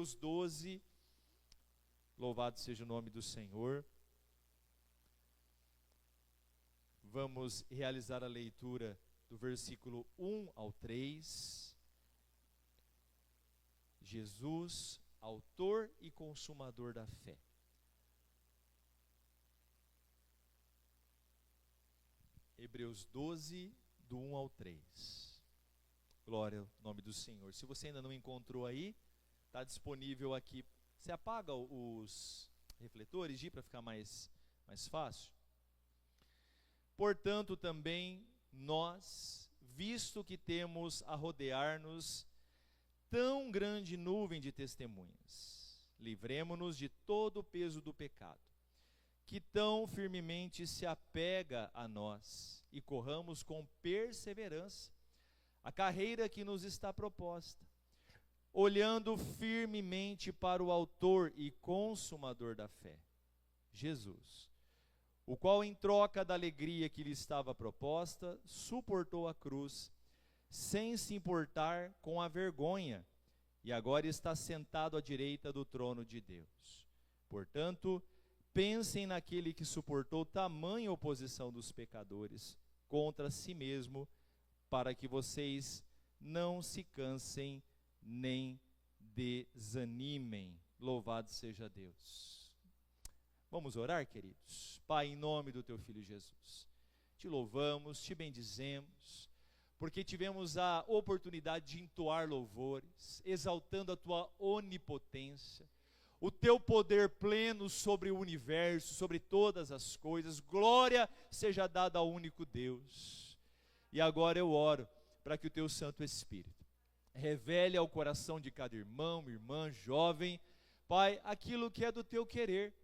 Hebreus 12, louvado seja o nome do Senhor. Vamos realizar a leitura do versículo 1 ao 3. Jesus, autor e consumador da fé. Hebreus 12, do 1 ao 3. Glória ao nome do Senhor. Se você ainda não encontrou aí, está disponível aqui. Você apaga os refletores, Gi, para ficar mais fácil? Portanto, também nós, visto que temos a rodear-nos tão grande nuvem de testemunhas, livremo-nos de todo o peso do pecado, que tão firmemente se apega a nós, e corramos com perseverança a carreira que nos está proposta, olhando firmemente para o autor e consumador da fé, Jesus, o qual, em troca da alegria que lhe estava proposta, suportou a cruz, sem se importar com a vergonha, e agora está sentado à direita do trono de Deus. Portanto, pensem naquele que suportou tamanha oposição dos pecadores contra si mesmo, para que vocês não se cansem nem desanimem. Louvado seja Deus. Vamos orar, queridos? Pai, em nome do teu Filho Jesus, te louvamos, te bendizemos, porque tivemos a oportunidade de entoar louvores, exaltando a tua onipotência, o teu poder pleno sobre o universo, sobre todas as coisas. Glória seja dada ao único Deus. E agora eu oro para que o teu Santo Espírito revele ao coração de cada irmão, irmã, jovem, Pai, aquilo que é do teu querer,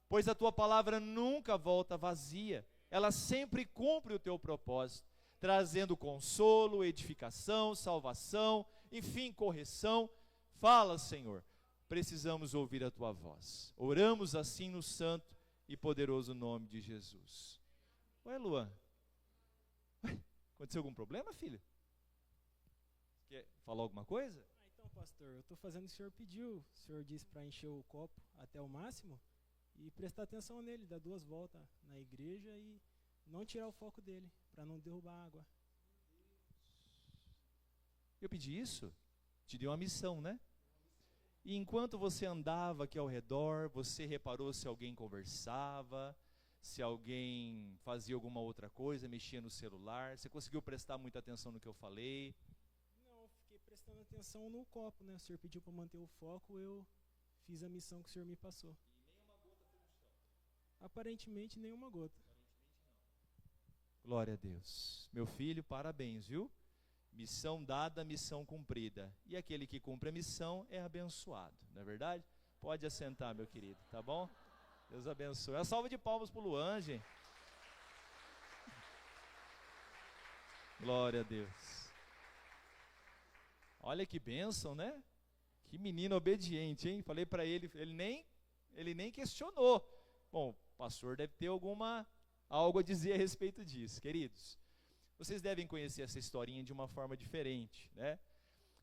pois a tua palavra nunca volta vazia, ela sempre cumpre o teu propósito, trazendo consolo, edificação, salvação, enfim, correção. Fala, Senhor, precisamos ouvir a tua voz. Oramos assim no santo e poderoso nome de Jesus. Ué, Luan, aconteceu algum problema, filho? Quer falar alguma coisa? Então, pastor, eu estou fazendo o que o senhor pediu. O senhor disse para encher o copo até o máximo e prestar atenção nele, dar 2 voltas na igreja e não tirar o foco dele, para não derrubar a água. Eu pedi isso? Te dei uma missão, né? E enquanto você andava aqui ao redor, você reparou se alguém conversava, se alguém fazia alguma outra coisa, mexia no celular? Você conseguiu prestar muita atenção no que eu falei? Não, fiquei prestando atenção no copo, né? O senhor pediu para manter o foco, eu fiz a missão que o senhor me passou. E nenhuma gota foi no chão? Aparentemente, nenhuma gota. Aparentemente não. Glória a Deus. Meu filho, parabéns, viu? Missão dada, missão cumprida. E aquele que cumpre a missão é abençoado, não é verdade? Pode assentar, meu querido, tá bom? Deus abençoe. Uma salva de palmas para o Luan, gente. Glória a Deus. Olha que bênção, né? Que menino obediente, hein? Falei para ele, ele nem questionou. Bom, o pastor deve ter algo a dizer a respeito disso, queridos. Vocês devem conhecer essa historinha de uma forma diferente, né?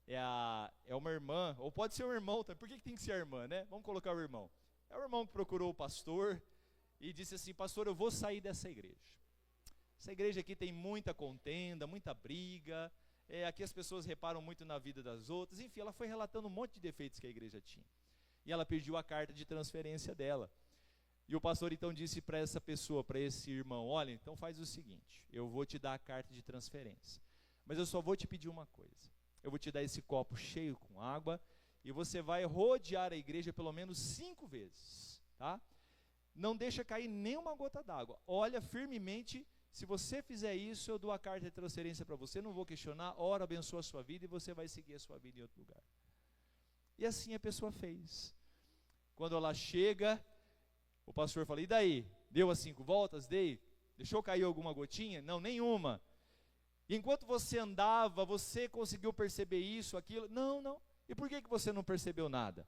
É uma irmã, ou pode ser um irmão, por que tem que ser a irmã, né? Vamos colocar o irmão. É o irmão que procurou o pastor e disse assim: pastor, eu vou sair dessa igreja. Essa igreja aqui tem muita contenda, muita briga, aqui as pessoas reparam muito na vida das outras. Enfim, ela foi relatando um monte de defeitos que a igreja tinha. E ela pediu a carta de transferência dela. E o pastor então disse para essa pessoa, para esse irmão: olha, então faz o seguinte, eu vou te dar a carta de transferência, mas eu só vou te pedir uma coisa. Eu vou te dar esse copo cheio com água e você vai rodear a igreja pelo menos 5 vezes, tá? Não deixa cair nenhuma gota d'água. Olha firmemente, se você fizer isso, eu dou a carta de transferência para você, não vou questionar, ora, abençoa a sua vida e você vai seguir a sua vida em outro lugar. E assim a pessoa fez. Quando ela chega, o pastor fala: e daí? Deu as 5 voltas? Dei? Deixou cair alguma gotinha? Não, nenhuma. E enquanto você andava, você conseguiu perceber isso, aquilo? Não. E por que você não percebeu nada?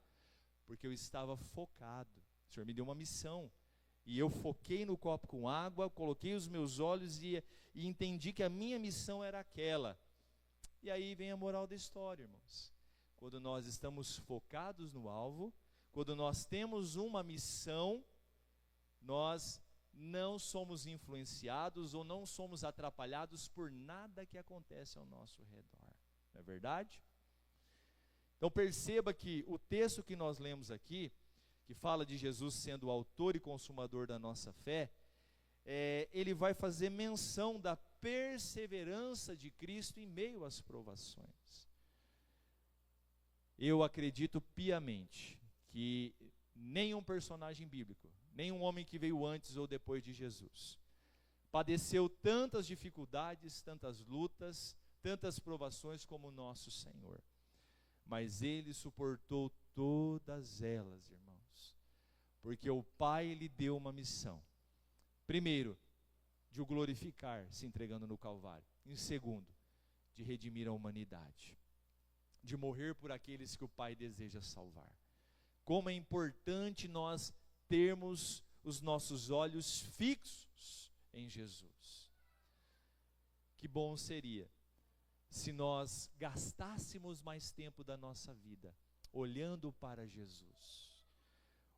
Porque eu estava focado. O Senhor me deu uma missão. E eu foquei no copo com água, coloquei os meus olhos e entendi que a minha missão era aquela. E aí vem a moral da história, irmãos. quando nós estamos focados no alvo, quando nós temos uma missão, nós não somos influenciados ou não somos atrapalhados por nada que acontece ao nosso redor. Não é verdade? Então perceba que o texto que nós lemos aqui, que fala de Jesus sendo o autor e consumador da nossa fé, ele vai fazer menção da perseverança de Cristo em meio às provações. Eu acredito piamente que nenhum personagem bíblico, nenhum homem que veio antes ou depois de Jesus, padeceu tantas dificuldades, tantas lutas, tantas provações como o nosso Senhor. Mas ele suportou todas elas, irmãos, porque o Pai lhe deu uma missão. Primeiro, de o glorificar, se entregando no Calvário. Em segundo, de redimir a humanidade, de morrer por aqueles que o Pai deseja salvar. Como é importante nós termos os nossos olhos fixos em Jesus. Que bom seria se nós gastássemos mais tempo da nossa vida olhando para Jesus,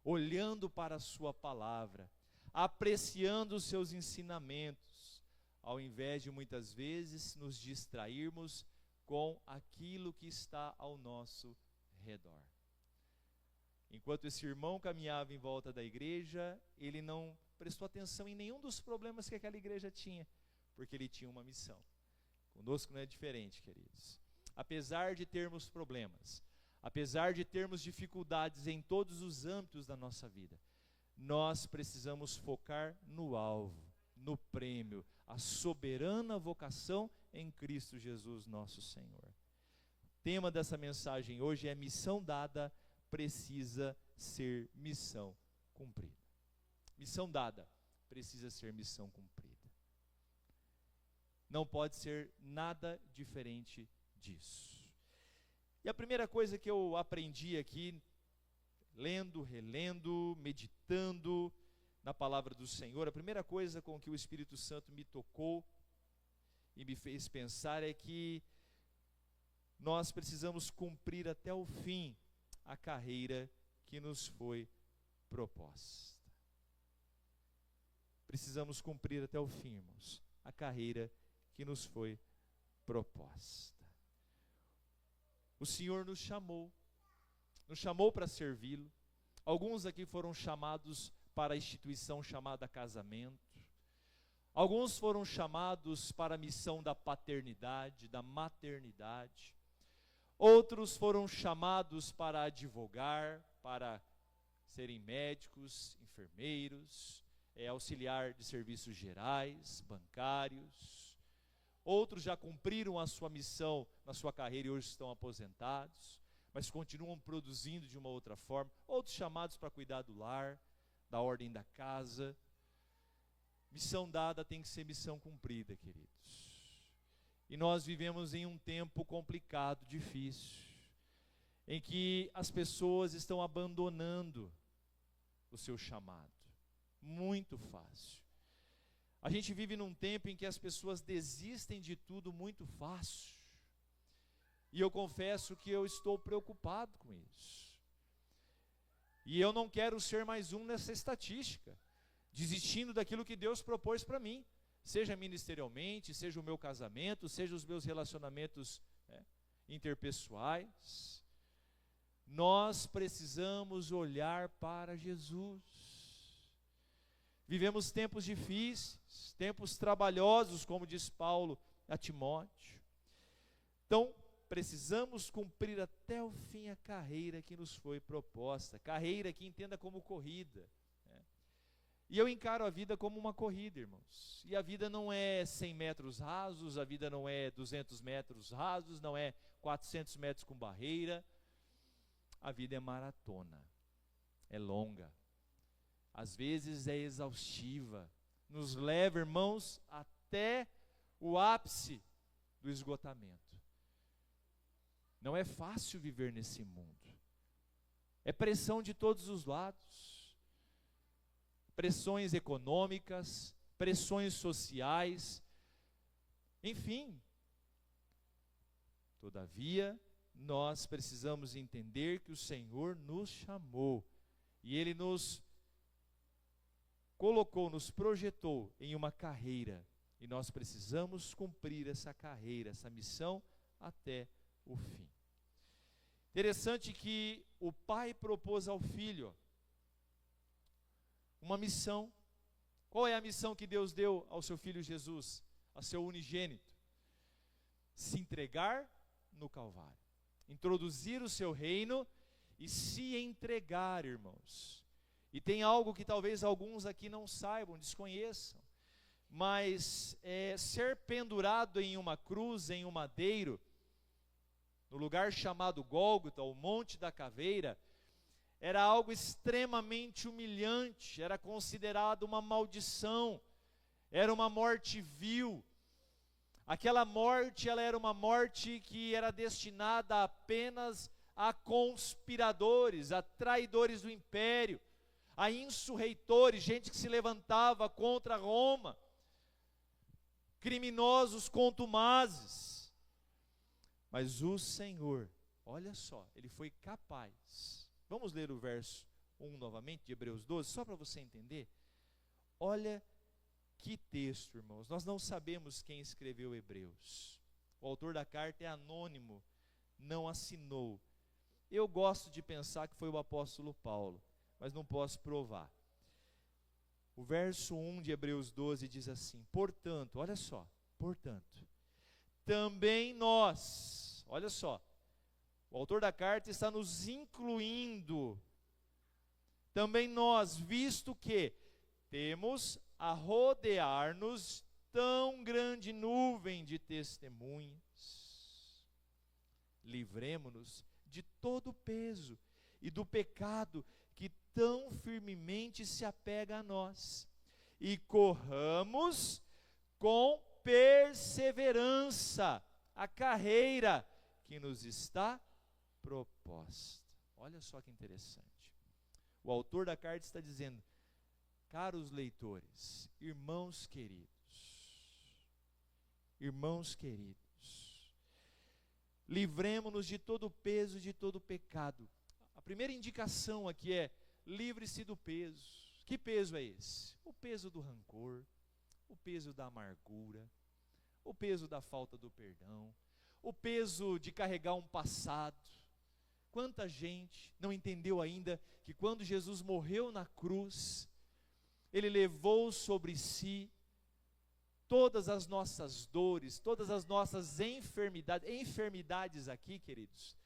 olhando para a sua palavra, apreciando os seus ensinamentos, ao invés de muitas vezes nos distrairmos com aquilo que está ao nosso redor. Enquanto esse irmão caminhava em volta da igreja, ele não prestou atenção em nenhum dos problemas que aquela igreja tinha, porque ele tinha uma missão. Conosco não é diferente, queridos. Apesar de termos problemas, apesar de termos dificuldades em todos os âmbitos da nossa vida, nós precisamos focar no alvo, no prêmio, a soberana vocação em Cristo Jesus, nosso Senhor. O tema dessa mensagem hoje é: missão dada precisa ser missão cumprida. Missão dada precisa ser missão cumprida. Não pode ser nada diferente disso. E a primeira coisa que eu aprendi aqui, lendo, relendo, meditando na palavra do Senhor, a primeira coisa com que o Espírito Santo me tocou e me fez pensar é que nós precisamos cumprir até o fim a carreira que nos foi proposta. Precisamos cumprir até o fim, irmãos, a carreira que nos foi proposta. O Senhor nos chamou para servi-lo. Alguns aqui foram chamados para a instituição chamada casamento. Alguns foram chamados para a missão da paternidade, da maternidade. Outros foram chamados para advogar, para serem médicos, enfermeiros, auxiliar de serviços gerais, bancários. Outros já cumpriram a sua missão na sua carreira e hoje estão aposentados, mas continuam produzindo de uma outra forma. Outros chamados para cuidar do lar, da ordem da casa. Missão dada tem que ser missão cumprida, queridos. E nós vivemos em um tempo complicado, difícil, em que as pessoas estão abandonando o seu chamado. Muito fácil. A gente vive num tempo em que as pessoas desistem de tudo muito fácil. E eu confesso que eu estou preocupado com isso. E eu não quero ser mais um nessa estatística, desistindo daquilo que Deus propôs para mim, seja ministerialmente, seja o meu casamento, seja os meus relacionamentos interpessoais. Nós precisamos olhar para Jesus. Vivemos tempos difíceis, tempos trabalhosos, como diz Paulo a Timóteo. Então, precisamos cumprir até o fim a carreira que nos foi proposta. Carreira que entenda como corrida. E eu encaro a vida como uma corrida, irmãos. E a vida não é 100 metros rasos, a vida não é 200 metros rasos, não é 400 metros com barreira. A vida é maratona, é longa. Às vezes é exaustiva, nos leva, irmãos, até o ápice do esgotamento. Não é fácil viver nesse mundo. É pressão de todos os lados. Pressões econômicas, pressões sociais, enfim. Todavia, nós precisamos entender que o Senhor nos chamou e Ele nos colocou, nos projetou em uma carreira, e nós precisamos cumprir essa carreira, essa missão até o fim. Interessante que o pai propôs ao filho uma missão. Qual é a missão que Deus deu ao seu filho Jesus, ao seu unigênito? Se entregar no Calvário, introduzir o seu reino e se entregar, irmãos. E tem algo que talvez alguns aqui não saibam, desconheçam, mas ser pendurado em uma cruz, em um madeiro, no lugar chamado Gólgota, o Monte da Caveira, era algo extremamente humilhante, era considerado uma maldição, era uma morte vil. Aquela morte, ela era uma morte que era destinada apenas a conspiradores, a traidores do império, a insurreitores, gente que se levantava contra Roma, criminosos contumazes. Mas o Senhor, olha só, Ele foi capaz. Vamos ler o verso 1 novamente, de Hebreus 12, só para você entender. Olha que texto, irmãos. Nós não sabemos quem escreveu Hebreus. O autor da carta é anônimo, não assinou. Eu gosto de pensar que foi o apóstolo Paulo, mas não posso provar. O verso 1 de Hebreus 12 diz assim: portanto, olha só, portanto, também nós, olha só, o autor da carta está nos incluindo, também nós, visto que temos a rodear-nos tão grande nuvem de testemunhas, livremo-nos de todo o peso e do pecado que tão firmemente se apega a nós, e corramos com perseverança a carreira que nos está proposta. Olha só que interessante. O autor da carta está dizendo: caros leitores, irmãos queridos, livremo-nos de todo o peso e de todo o pecado. A primeira indicação aqui é: livre-se do peso. Que peso é esse? O peso do rancor, o peso da amargura, o peso da falta do perdão, o peso de carregar um passado. Quanta gente não entendeu ainda que quando Jesus morreu na cruz, Ele levou sobre si todas as nossas dores, todas as nossas enfermidades aqui, queridos.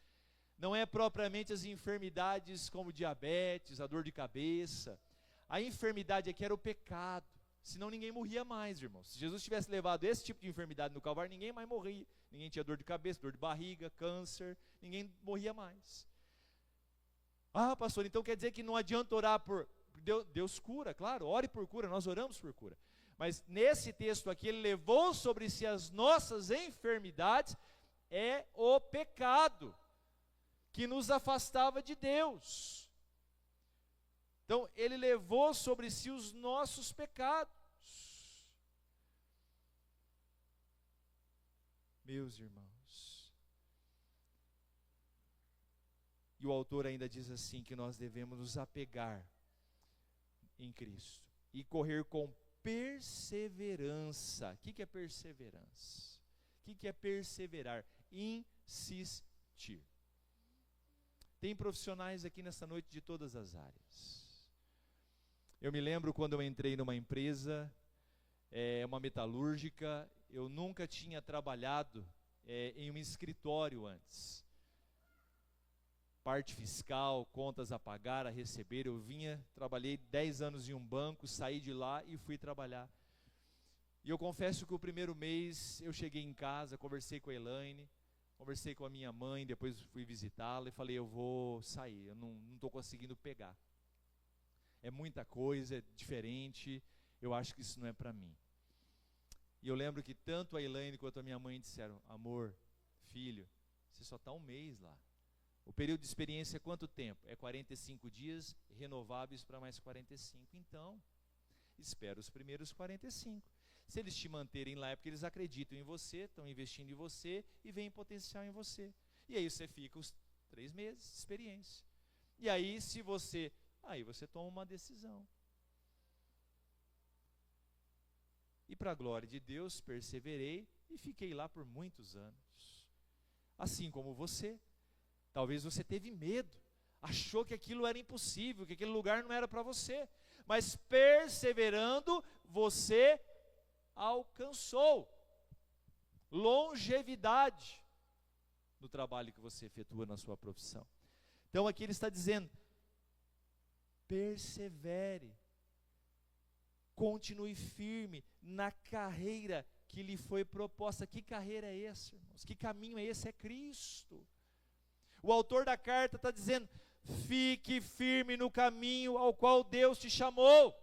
Não é propriamente as enfermidades como diabetes, a dor de cabeça. A enfermidade aqui era o pecado, senão ninguém morria mais, irmãos. Se Jesus tivesse levado esse tipo de enfermidade no Calvário, ninguém mais morria. Ninguém tinha dor de cabeça, dor de barriga, câncer, ninguém morria mais. Ah, pastor, então quer dizer que não adianta orar por... Deus cura, claro, ore por cura, nós oramos por cura. Mas nesse texto aqui, Ele levou sobre si as nossas enfermidades, é o pecado que nos afastava de Deus. Então, Ele levou sobre si os nossos pecados. Meus irmãos, e o autor ainda diz assim, que nós devemos nos apegar em Cristo e correr com perseverança. O que é perseverança? O que é perseverar? Insistir. Tem profissionais aqui nessa noite de todas as áreas. Eu me lembro quando eu entrei numa empresa, uma metalúrgica, eu nunca tinha trabalhado em um escritório antes. Parte fiscal, contas a pagar, a receber, trabalhei 10 anos em um banco, saí de lá e fui trabalhar. E eu confesso que o primeiro mês eu cheguei em casa, conversei com a Elaine, conversei com a minha mãe, depois fui visitá-la e falei: eu vou sair, eu não estou conseguindo pegar. É muita coisa, é diferente, eu acho que isso não é para mim. E eu lembro que tanto a Elaine quanto a minha mãe disseram: amor, filho, você só está um mês lá. O período de experiência é quanto tempo? É 45 dias, renováveis para mais 45. Então, espera os primeiros 45. Se eles te manterem lá é porque eles acreditam em você, estão investindo em você e veem potencial em você. E aí você fica os 3 meses de experiência. E aí aí você toma uma decisão. E para a glória de Deus, perseverei e fiquei lá por muitos anos. Assim como você, talvez você teve medo, achou que aquilo era impossível, que aquele lugar não era para você. Mas perseverando, você alcançou longevidade no trabalho que você efetua na sua profissão. Então aqui ele está dizendo, persevere, continue firme na carreira que lhe foi proposta. Que carreira é essa, irmãos? Que caminho é esse? É Cristo. O autor da carta está dizendo, fique firme no caminho ao qual Deus te chamou.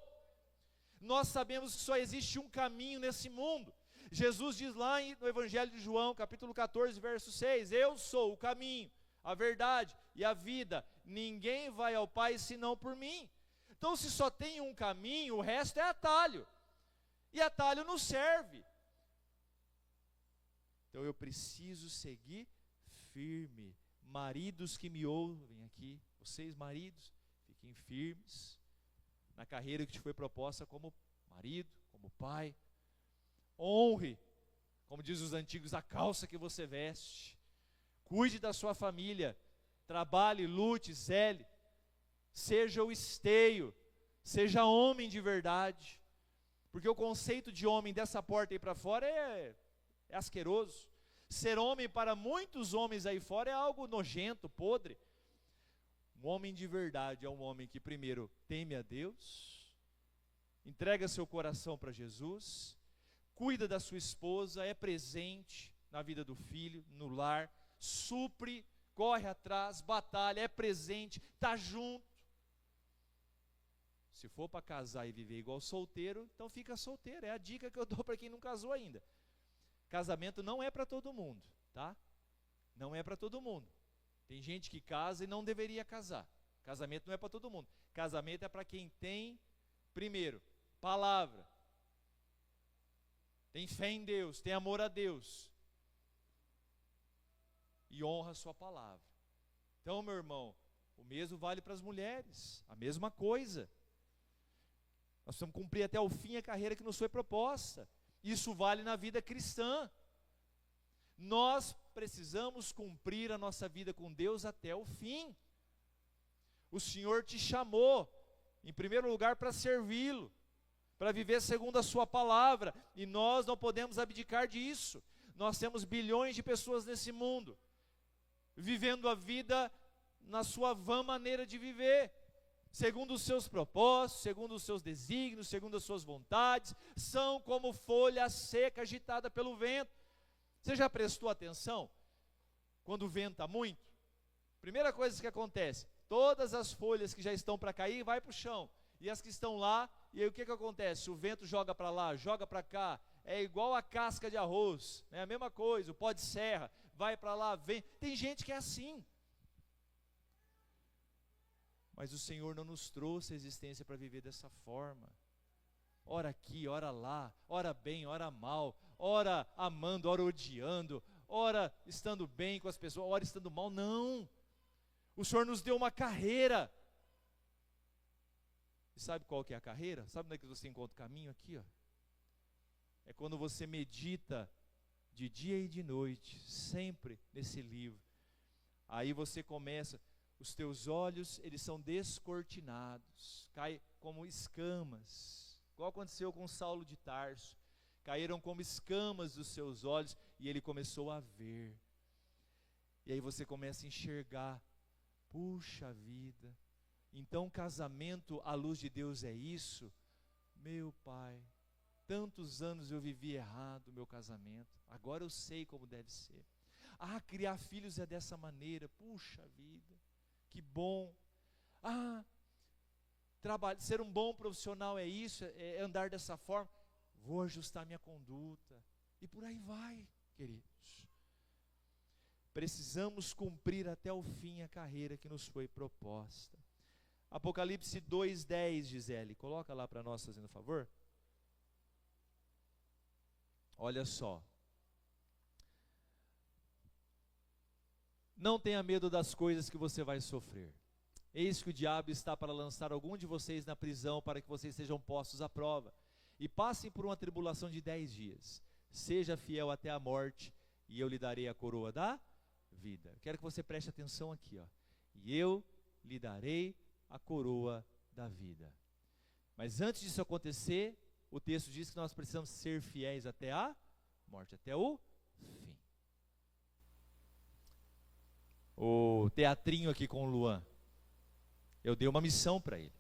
Nós sabemos que só existe um caminho nesse mundo. Jesus diz lá no Evangelho de João, capítulo 14, verso 6, eu sou o caminho, a verdade e a vida. Ninguém vai ao Pai senão por mim. Então, se só tem um caminho, o resto é atalho. E atalho não serve. Então, eu preciso seguir firme. Maridos que me ouvem aqui, vocês maridos, fiquem firmes na carreira que te foi proposta como marido, como pai. Honre, como diz os antigos, a calça que você veste. Cuide da sua família, trabalhe, lute, zele. Seja o esteio, seja homem de verdade. Porque o conceito de homem dessa porta aí para fora é asqueroso. Ser homem para muitos homens aí fora é algo nojento, podre. Um homem de verdade é um homem que primeiro teme a Deus, entrega seu coração para Jesus, cuida da sua esposa, é presente na vida do filho, no lar, supre, corre atrás, batalha, é presente, está junto. Se for para casar e viver igual solteiro, então fica solteiro. É a dica que eu dou para quem não casou ainda. Casamento não é para todo mundo, tá? Não é para todo mundo. Tem gente que casa e não deveria casar. Casamento não é para todo mundo. Casamento é para quem tem, primeiro, palavra. Tem fé em Deus, tem amor a Deus. E honra a sua palavra. Então, meu irmão, o mesmo vale para as mulheres. A mesma coisa. Nós precisamos cumprir até o fim a carreira que nos foi proposta. Isso vale na vida cristã. Nós precisamos cumprir a nossa vida com Deus até o fim. O Senhor te chamou, em primeiro lugar, para servi-lo, para viver segundo a sua palavra, e nós não podemos abdicar disso. Nós temos bilhões de pessoas nesse mundo, vivendo a vida na sua vã maneira de viver, segundo os seus propósitos, segundo os seus desígnios, segundo as suas vontades, são como folha seca agitada pelo vento. Você já prestou atenção? Quando venta muito, primeira coisa que acontece, todas as folhas que já estão para cair, vai para o chão, e as que estão lá, e aí o que acontece? O vento joga para lá, joga para cá, é igual a casca de arroz, é a mesma coisa, o pó de serra, vai para lá, vem, tem gente que é assim. Mas o Senhor não nos trouxe a existência para viver dessa forma. Ora aqui, ora lá, ora bem, ora mal, ora amando, ora odiando, ora estando bem com as pessoas, ora estando mal. Não. O Senhor nos deu uma carreira. E sabe qual que é a carreira? Sabe onde é que você encontra o caminho? Aqui, ó. É quando você medita de dia e de noite, sempre nesse livro. Aí você começa, os teus olhos, eles são descortinados, cai como escamas, igual aconteceu com Saulo de Tarso, caíram como escamas dos seus olhos, e ele começou a ver, e aí você começa a enxergar, puxa vida, então casamento à luz de Deus é isso? Meu pai, tantos anos eu vivi errado o meu casamento, agora eu sei como deve ser. Ah, criar filhos é dessa maneira, puxa vida, que bom. Ah, ser um bom profissional é isso, é andar dessa forma. Vou ajustar minha conduta. E por aí vai, queridos. Precisamos cumprir até o fim a carreira que nos foi proposta. Apocalipse 2:10, Gisele, coloca lá para nós, fazendo favor. Olha só. Não tenha medo das coisas que você vai sofrer. Eis que o diabo está para lançar algum de vocês na prisão, para que vocês sejam postos à prova, e passem por uma tribulação de 10 dias. Seja fiel até a morte, e eu lhe darei a coroa da vida. Quero que você preste atenção aqui, ó. E eu lhe darei a coroa da vida. Mas antes disso acontecer, o texto diz que nós precisamos ser fiéis até a morte, até o fim. O teatrinho aqui com o Luan, eu dei uma missão para ele,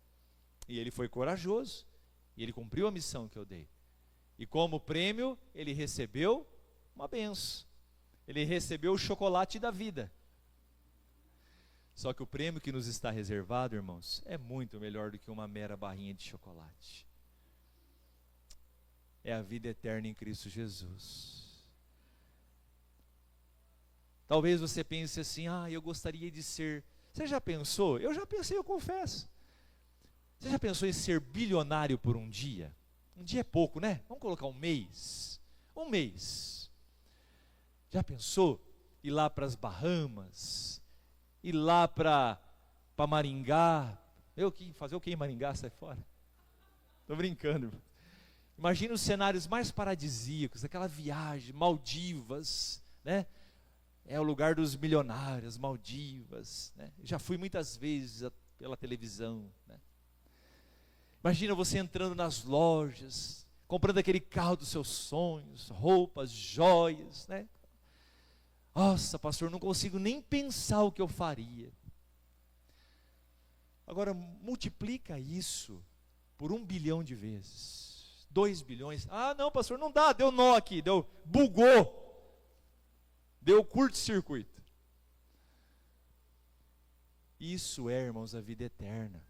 e ele foi corajoso, e ele cumpriu a missão que eu dei, e como prêmio, ele recebeu uma benção, ele recebeu o chocolate da vida. Só que o prêmio que nos está reservado, irmãos, é muito melhor do que uma mera barrinha de chocolate. É a vida eterna em Cristo Jesus. Talvez você pense assim, eu gostaria de ser... Você já pensou? Eu já pensei, eu confesso. Você já pensou em ser bilionário por um dia? Um dia é pouco, né? Vamos colocar um mês. Um mês. Já pensou ir lá para as Bahamas? Ir lá para Maringá? Fazer o que em Maringá? Sai fora. Estou brincando, irmão. Imagina os cenários mais paradisíacos, aquela viagem, Maldivas, né? É o lugar dos milionários, Maldivas, né? Já fui muitas vezes pela televisão, né? Imagina você entrando nas lojas, comprando aquele carro dos seus sonhos, roupas, joias, né? Nossa, pastor, não consigo nem pensar o que eu faria. Agora, multiplica isso por 1 bilhão de vezes. 2 bilhões. Não, pastor, não dá, deu nó aqui, bugou. Deu curto-circuito. Isso é, irmãos, a vida eterna.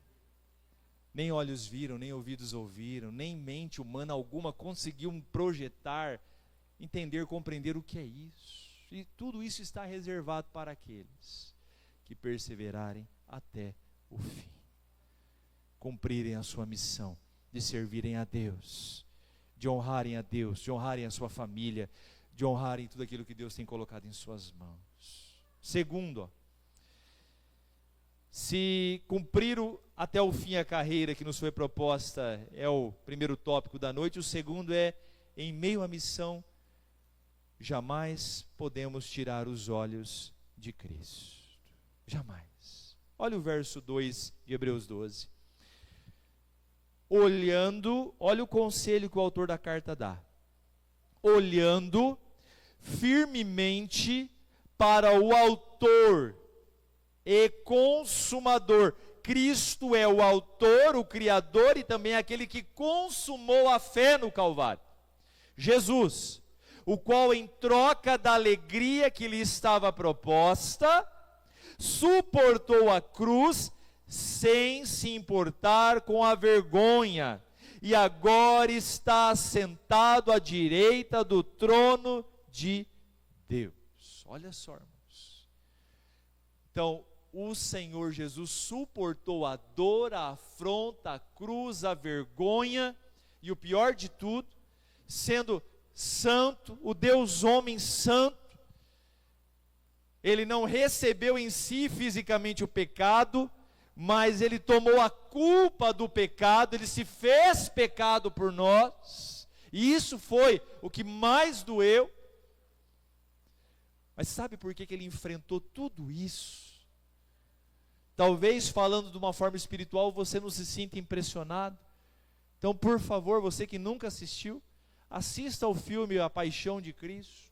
Nem olhos viram, nem ouvidos ouviram, nem mente humana alguma conseguiu projetar, entender, compreender o que é isso. E tudo isso está reservado para aqueles que perseverarem até o fim. Cumprirem a sua missão de servirem a Deus, de honrarem a Deus, de honrarem a sua família, de honrarem tudo aquilo que Deus tem colocado em suas mãos. Segundo, se cumprir até o fim a carreira que nos foi proposta, é o primeiro tópico da noite. O segundo é, em meio à missão, jamais podemos tirar os olhos de Cristo. Jamais. Olha o verso 2 de Hebreus 12. Olha o conselho que o autor da carta dá. Olhando firmemente para o autor e consumador. Cristo é o autor, o criador e também aquele que consumou a fé no Calvário. Jesus, o qual em troca da alegria que lhe estava proposta, suportou a cruz sem se importar com a vergonha, e agora está sentado à direita do trono de Deus. Olha só, irmãos. Então, o Senhor Jesus suportou a dor, a afronta, a cruz, a vergonha, e o pior de tudo, sendo santo, o Deus homem santo, ele não recebeu em si fisicamente o pecado, mas ele tomou a culpa do pecado, ele se fez pecado por nós, e isso foi o que mais doeu. Mas sabe por que ele enfrentou tudo isso? Talvez falando de uma forma espiritual você não se sinta impressionado. Então, por favor, você que nunca assistiu, assista ao filme A Paixão de Cristo.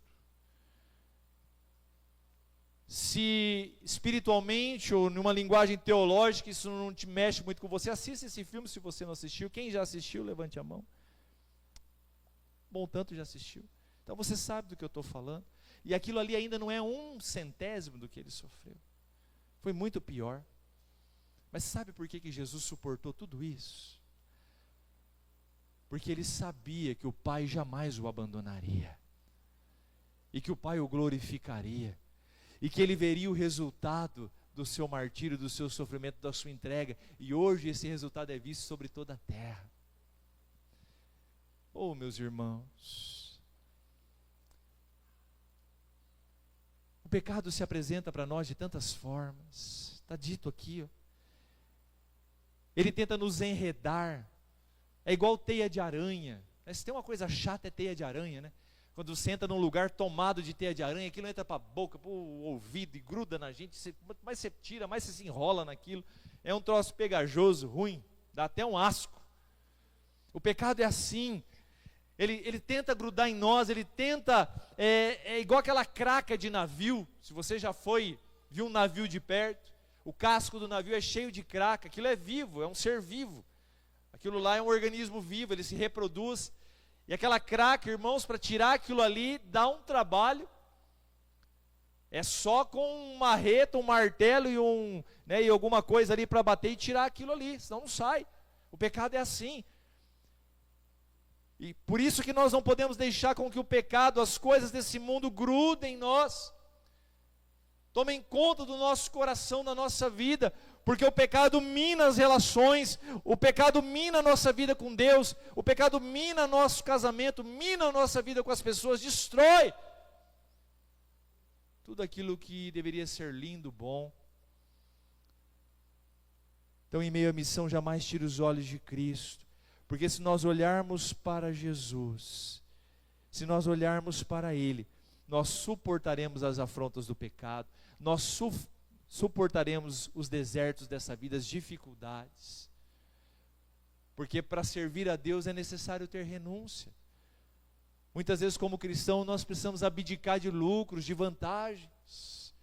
Se espiritualmente ou numa linguagem teológica isso não te mexe muito com você, assista esse filme se você não assistiu. Quem já assistiu, levante a mão. Bom tanto já assistiu. Então você sabe do que eu estou falando. E aquilo ali ainda não é 1/100º do que ele sofreu. Foi muito pior. Mas sabe por que Jesus suportou tudo isso? Porque ele sabia que o Pai jamais o abandonaria. E que o Pai o glorificaria. E que ele veria o resultado do seu martírio, do seu sofrimento, da sua entrega. E hoje esse resultado é visto sobre toda a terra. Oh, meus irmãos, O pecado se apresenta para nós de tantas formas. Está dito aqui, ó. Ele tenta nos enredar. É igual teia de aranha. Se tem uma coisa chata, é teia de aranha, né? Quando você entra num lugar tomado de teia de aranha, aquilo entra para a boca, para o ouvido e gruda na gente. Quanto mais você tira, mais você se enrola naquilo. É um troço pegajoso, ruim, dá até um asco. O pecado é assim. Ele tenta grudar em nós, ele tenta, é igual aquela craca de navio. Se você já viu um navio de perto, o casco do navio é cheio de craca, aquilo é vivo, é um ser vivo. Aquilo lá é um organismo vivo, ele se reproduz. E aquela craca, irmãos, para tirar aquilo ali, dá um trabalho. É só com um marreta, um martelo e alguma coisa ali para bater e tirar aquilo ali, senão não sai. O pecado é assim. E por isso que nós não podemos deixar com que o pecado, as coisas desse mundo grudem em nós. Tomem conta do nosso coração, da nossa vida, porque o pecado mina as relações, o pecado mina a nossa vida com Deus, o pecado mina nosso casamento, mina a nossa vida com as pessoas, destrói tudo aquilo que deveria ser lindo, bom. Então, em meio à missão, jamais tire os olhos de Cristo. Porque se nós olharmos para Jesus, se nós olharmos para Ele, nós suportaremos as afrontas do pecado, nós suportaremos os desertos dessa vida, as dificuldades. Porque para servir a Deus é necessário ter renúncia. Muitas vezes, como cristão, nós precisamos abdicar de lucros, de vantagens,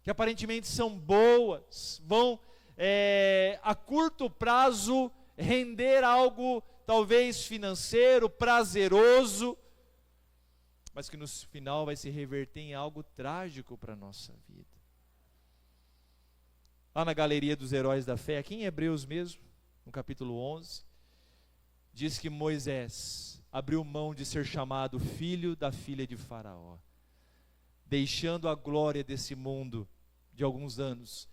que aparentemente são boas, vão a curto prazo render algo talvez financeiro, prazeroso, mas que no final vai se reverter em algo trágico para a nossa vida. Lá na galeria dos heróis da fé, aqui em Hebreus mesmo, no capítulo 11, diz que Moisés abriu mão de ser chamado filho da filha de Faraó, deixando a glória desse mundo de alguns anos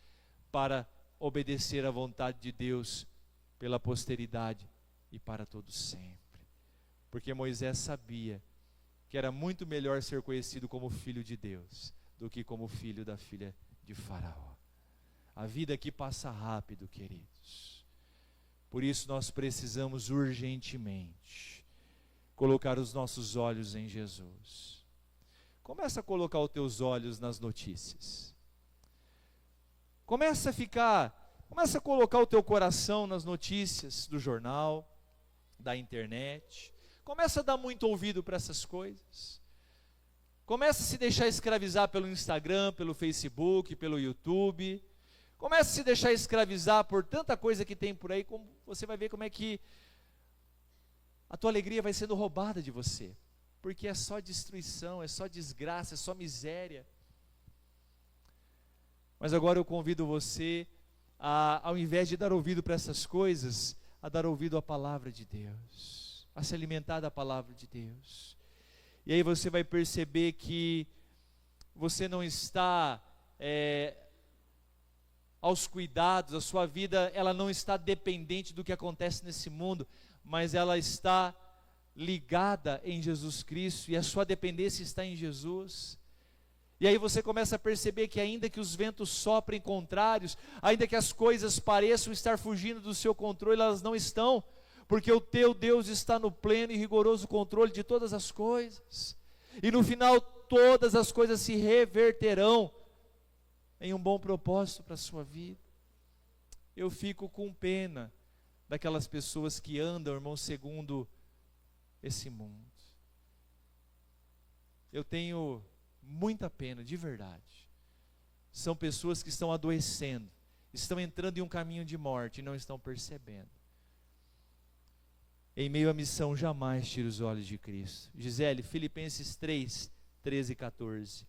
para obedecer à vontade de Deus pela posteridade e para todo sempre. Porque Moisés sabia que era muito melhor ser conhecido como filho de Deus do que como filho da filha de Faraó. A vida aqui passa rápido, queridos. Por isso nós precisamos urgentemente colocar os nossos olhos em Jesus. Começa a colocar os teus olhos nas notícias. Começa a colocar o teu coração nas notícias do jornal, da internet. Começa a dar muito ouvido para essas coisas. Começa a se deixar escravizar pelo Instagram, pelo Facebook, pelo YouTube. Começa a se deixar escravizar por tanta coisa que tem por aí, como você vai ver como é que a tua alegria vai sendo roubada de você. Porque é só destruição, é só desgraça, é só miséria. Mas agora eu convido você ao invés de dar ouvido para essas coisas, a dar ouvido à palavra de Deus, a se alimentar da palavra de Deus. E aí você vai perceber que você não está aos cuidados, a sua vida ela não está dependente do que acontece nesse mundo, mas ela está ligada em Jesus Cristo, e a sua dependência está em Jesus. E aí você começa a perceber que ainda que os ventos soprem contrários, ainda que as coisas pareçam estar fugindo do seu controle, elas não estão, porque o teu Deus está no pleno e rigoroso controle de todas as coisas. E no final todas as coisas se reverterão em um bom propósito para a sua vida. Eu fico com pena daquelas pessoas que andam, irmão, segundo esse mundo. Eu tenho muita pena, de verdade. São pessoas que estão adoecendo, estão entrando em um caminho de morte e não estão percebendo. Em meio à missão, jamais tire os olhos de Cristo. Gisele, Filipenses 3, 13 e 14.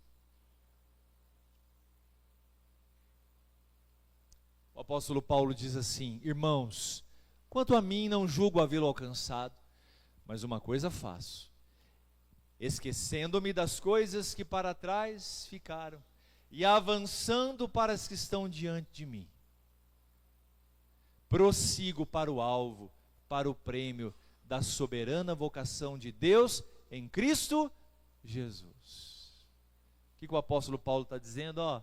O apóstolo Paulo diz assim: irmãos, quanto a mim não julgo havê-lo alcançado, mas uma coisa faço, esquecendo-me das coisas que para trás ficaram, e avançando para as que estão diante de mim, prossigo para o alvo, para o prêmio da soberana vocação de Deus em Cristo Jesus. O que o apóstolo Paulo está dizendo? Ó,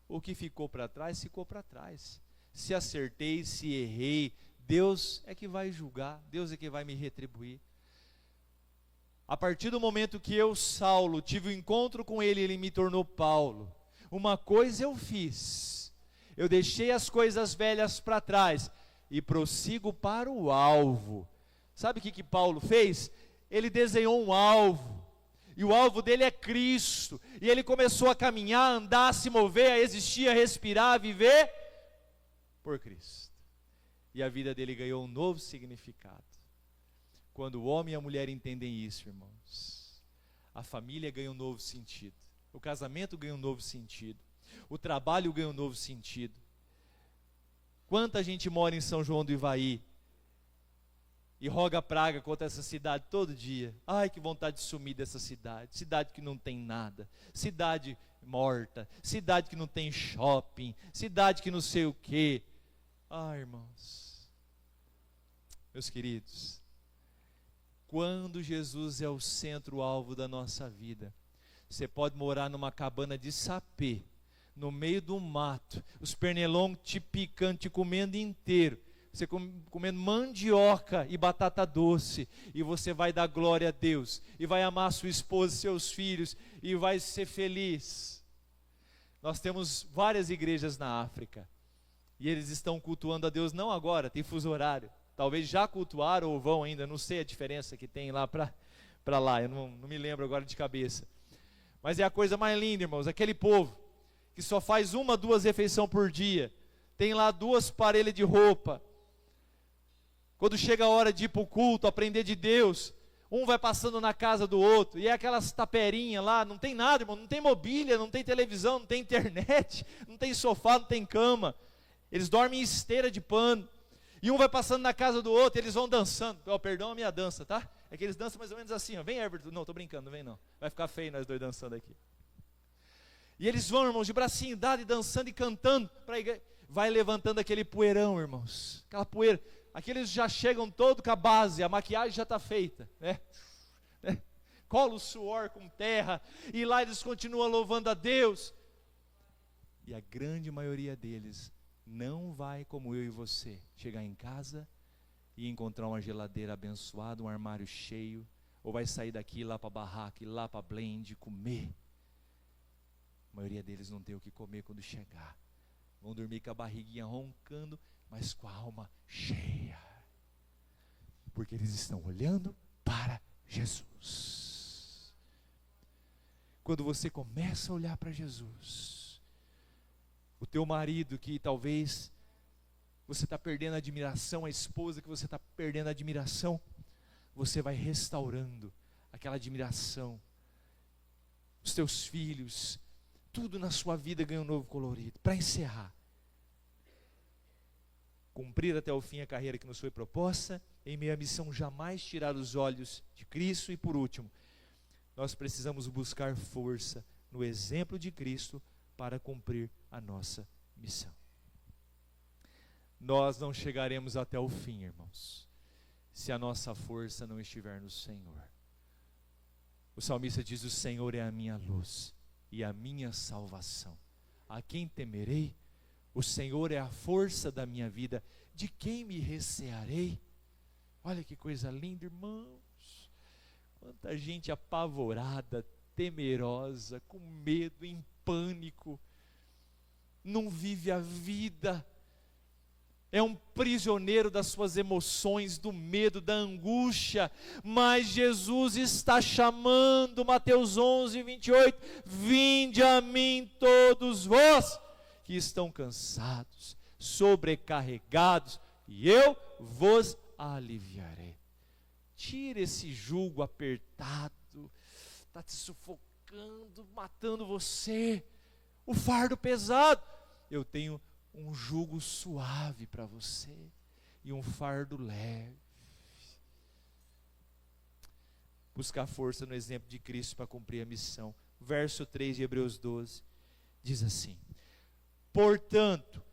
o que ficou para trás, ficou para trás. Se acertei, se errei, Deus é que vai julgar, Deus é que vai me retribuir. A partir do momento que eu, Saulo, tive um encontro com ele, ele me tornou Paulo. Uma coisa eu fiz, eu deixei as coisas velhas para trás e prossigo para o alvo. Sabe o que Paulo fez? Ele desenhou um alvo, e o alvo dele é Cristo, e ele começou a caminhar, a andar, a se mover, a existir, a respirar, a viver por Cristo. E a vida dele ganhou um novo significado. Quando o homem e a mulher entendem isso, irmãos, a família ganha um novo sentido, o casamento ganha um novo sentido, o trabalho ganha um novo sentido. Quanta gente mora em São João do Ivaí e roga praga contra essa cidade todo dia. Ai, que vontade de sumir dessa cidade, cidade que não tem nada, cidade morta, cidade que não tem shopping, cidade que não sei o quê. Ah, irmãos, meus queridos, quando Jesus é o centro-alvo da nossa vida, você pode morar numa cabana de sapê, no meio do mato, os pernilongos te picando, te comendo inteiro, você comendo mandioca e batata doce, e você vai dar glória a Deus, e vai amar sua esposa e seus filhos, e vai ser feliz. Nós temos várias igrejas na África, e eles estão cultuando a Deus, não agora, tem fuso horário, talvez já cultuaram ou vão ainda, não sei a diferença que tem lá para lá, eu não me lembro agora de cabeça, mas é a coisa mais linda, irmãos, aquele povo que só faz 1, 2 refeições por dia, tem lá 2 parelhas de roupa, quando chega a hora de ir para o culto, aprender de Deus, um vai passando na casa do outro, e é aquelas taperinhas lá, não tem nada, irmão, não tem mobília, não tem televisão, não tem internet, não tem sofá, não tem cama, eles dormem em esteira de pano, e um vai passando na casa do outro, eles vão dançando, perdão a minha dança, tá? É que eles dançam mais ou menos assim, ó. Vem, Everton, não, tô brincando, não vem não, vai ficar feio nós dois dançando aqui. E eles vão, irmãos, de bracinho dado e dançando e cantando, para a igreja, vai levantando aquele poeirão, irmãos, aquela poeira, aqueles já chegam todo com a base, a maquiagem já está feita, né? Cola o suor com terra, e lá eles continuam louvando a Deus, e a grande maioria deles não vai como eu e você, chegar em casa e encontrar uma geladeira abençoada, um armário cheio, ou vai sair daqui, ir lá para a barraca, ir lá para a blend, comer. A maioria deles não tem o que comer quando chegar, vão dormir com a barriguinha roncando, mas com a alma cheia, porque eles estão olhando para Jesus. Quando você começa a olhar para Jesus, o teu marido que talvez você está perdendo a admiração, a esposa que você está perdendo a admiração, você vai restaurando aquela admiração, os teus filhos, tudo na sua vida ganha um novo colorido. Para encerrar, cumprir até o fim a carreira que nos foi proposta, em meio à missão jamais tirar os olhos de Cristo, e por último, nós precisamos buscar força no exemplo de Cristo para cumprir a nossa missão. Nós não chegaremos até o fim, irmãos, se a nossa força não estiver no Senhor. O salmista diz: o Senhor é a minha luz e a minha salvação. A quem temerei? O Senhor é a força da minha vida. De quem me recearei? Olha que coisa linda, irmãos. Quanta gente apavorada, temerosa, com medo, em pânico, não vive a vida, é um prisioneiro das suas emoções, do medo, da angústia, mas Jesus está chamando, Mateus 11, 28, vinde a mim todos vós, que estão cansados, sobrecarregados, e eu vos aliviarei. Tira esse jugo apertado, está te sufocando, matando você, o fardo pesado. Eu tenho um jugo suave para você, e um fardo leve. Buscar força no exemplo de Cristo para cumprir a missão. Verso 3 de Hebreus 12, diz assim: portanto,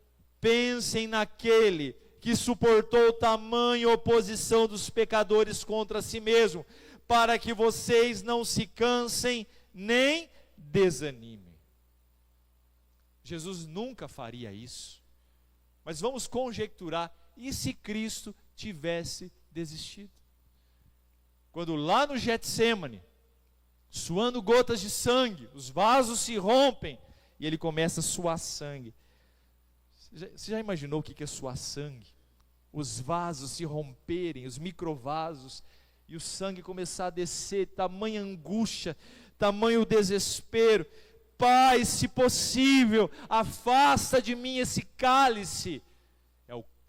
pensem naquele que suportou tamanha oposição dos pecadores contra si mesmo, para que vocês não se cansem nem desistam. desanime. Jesus nunca faria isso. Mas vamos conjecturar, e se Cristo tivesse desistido? Quando lá no Getsêmani, suando gotas de sangue, os vasos se rompem e ele começa a suar sangue. Você já imaginou o que é suar sangue? Os vasos se romperem, os microvasos, e o sangue começar a descer, tamanha angústia, tamanho desespero. Pai, se possível, afasta de mim esse cálice.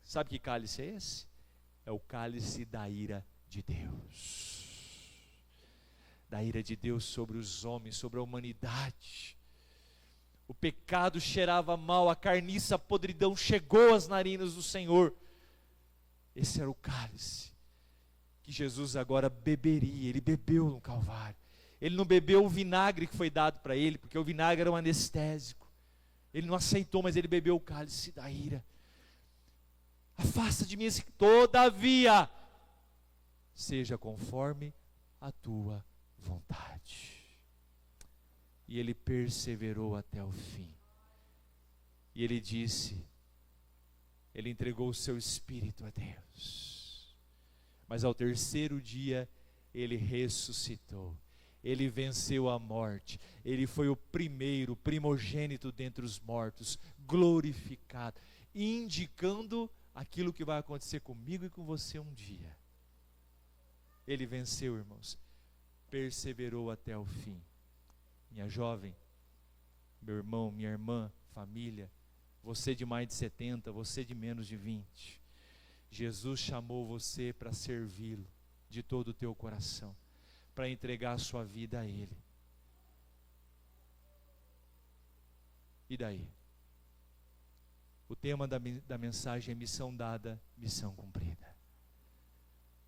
Sabe que cálice é esse? É o cálice da ira de Deus. Da ira de Deus sobre os homens, sobre a humanidade. O pecado cheirava mal, a carniça, a podridão chegou às narinas do Senhor. Esse era o cálice que Jesus agora beberia. Ele bebeu no Calvário. Ele não bebeu o vinagre que foi dado para ele, porque o vinagre era um anestésico. Ele não aceitou, mas ele bebeu o cálice da ira. Afasta de mim esse... Todavia, seja conforme a tua vontade. E ele perseverou até o fim. E ele disse, ele entregou o seu espírito a Deus. Mas ao terceiro dia, ele ressuscitou. Ele venceu a morte. Ele foi o primeiro, primogênito dentre os mortos, glorificado, indicando aquilo que vai acontecer comigo e com você um dia. Ele venceu, irmãos. Perseverou até o fim. Minha jovem, meu irmão, minha irmã, família, você de mais de 70, você de menos de 20. Jesus chamou você para servi-lo de todo o teu coração, para entregar a sua vida a Ele. E daí? O tema da mensagem é missão dada, missão cumprida.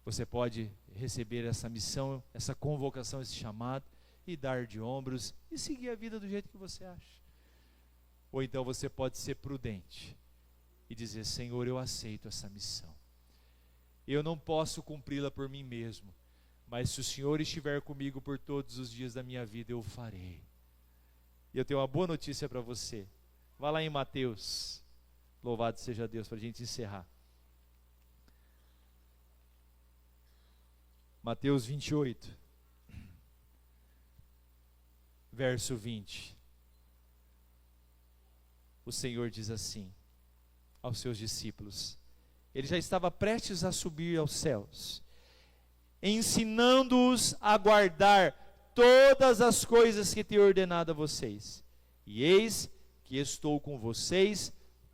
Você pode receber essa missão, essa convocação, esse chamado, e dar de ombros, e seguir a vida do jeito que você acha. Ou então você pode ser prudente, e dizer, Senhor, eu aceito essa missão. Eu não posso cumpri-la por mim mesmo, mas se o Senhor estiver comigo por todos os dias da minha vida, eu o farei. E eu tenho uma boa notícia para você. Vá lá em Mateus, louvado seja Deus, para a gente encerrar. Mateus 28, verso 20. O Senhor diz assim aos seus discípulos. Ele já estava prestes a subir aos céus, ensinando-os a guardar todas as coisas que tenho ordenado a vocês. E eis que estou com vocês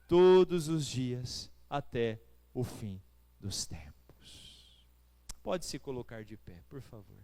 todos os dias até o fim dos tempos. Pode se colocar de pé, por favor.